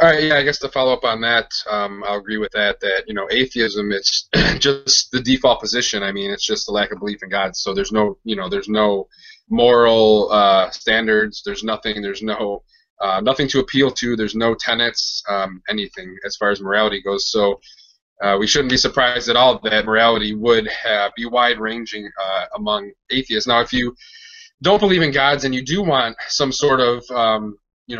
All right, yeah, I guess to follow up on that, I'll agree with that. That atheism, it's just the default position. I mean, it's just the lack of belief in God. So there's no moral standards. There's nothing. There's no nothing to appeal to. There's no tenets, anything as far as morality goes. So we shouldn't be surprised at all that morality would be wide-ranging among atheists. Now, if you don't believe in gods and you do want some sort of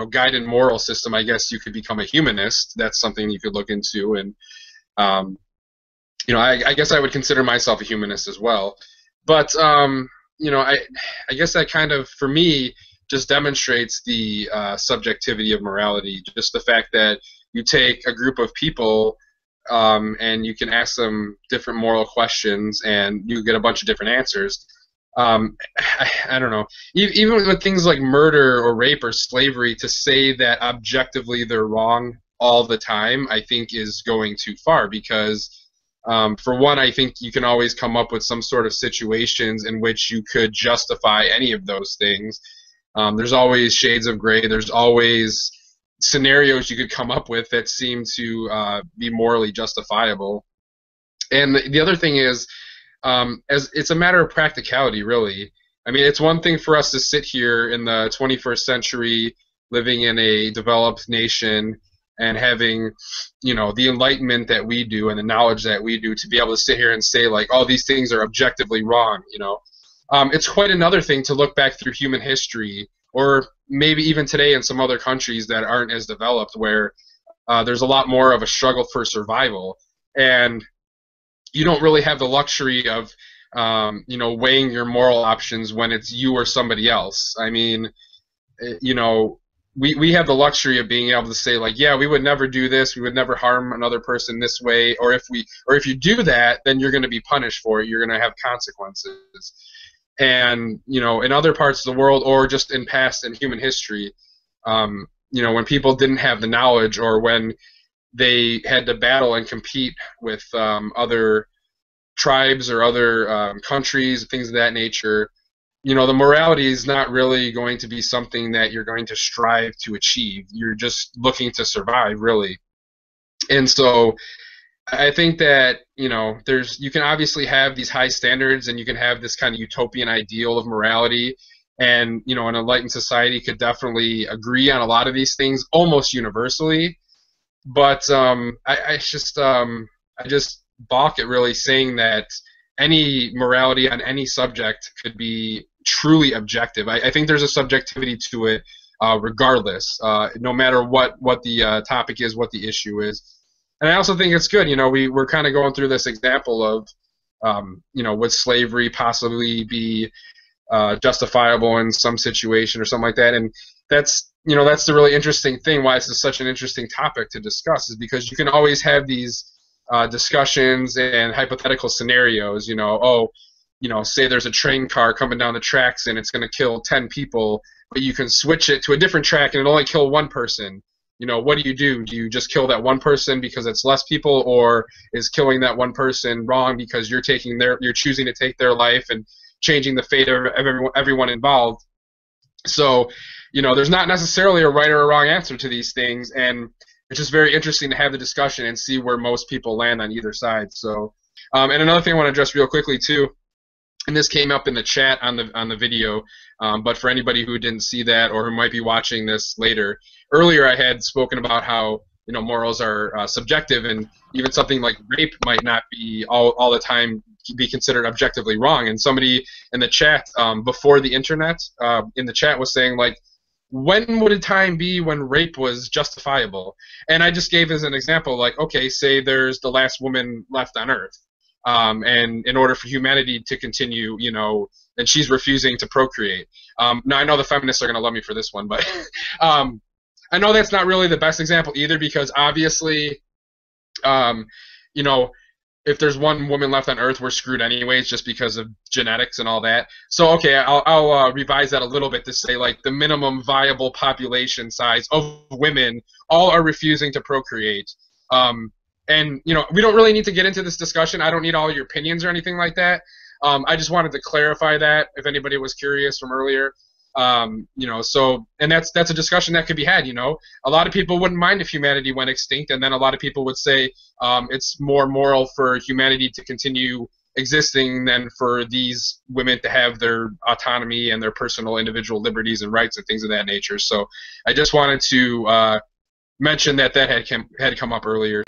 guided moral system, I guess you could become a humanist. That's something you could look into, and um, I guess I would consider myself a humanist as well. But I guess that kind of, for me, just demonstrates the subjectivity of morality. Just the fact that you take a group of people and you can ask them different moral questions, and you get a bunch of different answers. I don't know. Even with things like murder or rape or slavery, to say that objectively they're wrong all the time, I think is going too far. Because, for one, I think you can always come up with some sort of situations in which you could justify any of those things. There's always shades of gray. There's always scenarios you could come up with that seem to be morally justifiable. And the other thing is, as it's a matter of practicality, really. I mean, it's one thing for us to sit here in the 21st century, living in a developed nation, and having, the enlightenment that we do and the knowledge that we do, to be able to sit here and say, like, oh, these things are objectively wrong. It's quite another thing to look back through human history, or maybe even today in some other countries that aren't as developed, where there's a lot more of a struggle for survival, and you don't really have the luxury of weighing your moral options when it's you or somebody else. I mean, we have the luxury of being able to say, like, yeah, we would never do this, we would never harm another person this way, or if you do that, then you're going to be punished for it, you're going to have consequences. And in other parts of the world, or just in past in human history, when people didn't have the knowledge, or when they had to battle and compete with other tribes or other countries, things of that nature, the morality is not really going to be something that you're going to strive to achieve. You're just looking to survive, really. And so I think that you can obviously have these high standards, and you can have this kind of utopian ideal of morality, and an enlightened society could definitely agree on a lot of these things almost universally. But I just balk at really saying that any morality on any subject could be truly objective. I think there's a subjectivity to it, regardless, no matter what the topic is, what the issue is. And I also think it's good. We're kind of going through this example of, would slavery possibly be justifiable in some situation or something like that, and that's the really interesting thing. Why this is such an interesting topic to discuss is because you can always have these discussions and hypothetical scenarios. Say there's a train car coming down the tracks and it's going to kill 10 people, but you can switch it to a different track and it'll only kill one person. What do? Do you just kill that one person because it's less people, or is killing that one person wrong because you're choosing to take their life and changing the fate of everyone involved? So, there's not necessarily a right or a wrong answer to these things, and it's just very interesting to have the discussion and see where most people land on either side. So, and another thing I want to address real quickly too, and this came up in the chat on the video, but for anybody who didn't see that or who might be watching this later, earlier I had spoken about how morals are subjective, and even something like rape might not be all the time be considered objectively wrong. And somebody in the chat before the internet in the chat was saying, like, when would a time be when rape was justifiable? And I just gave as an example, like, okay, say there's the last woman left on Earth, and in order for humanity to continue, and she's refusing to procreate. Now, I know the feminists are going to love me for this one, but I know that's not really the best example either, because obviously, if there's one woman left on Earth, we're screwed anyways, just because of genetics and all that. So, okay, I'll revise that a little bit to say, like, the minimum viable population size of women all are refusing to procreate. And, we don't really need to get into this discussion. I don't need all your opinions or anything like that. I just wanted to clarify that, if anybody was curious from earlier. You know, so, and that's a discussion that could be had. You know, a lot of people wouldn't mind if humanity went extinct, and then a lot of people would say it's more moral for humanity to continue existing than for these women to have their autonomy and their personal individual liberties and rights and things of that nature. So I just wanted to mention that had come up earlier.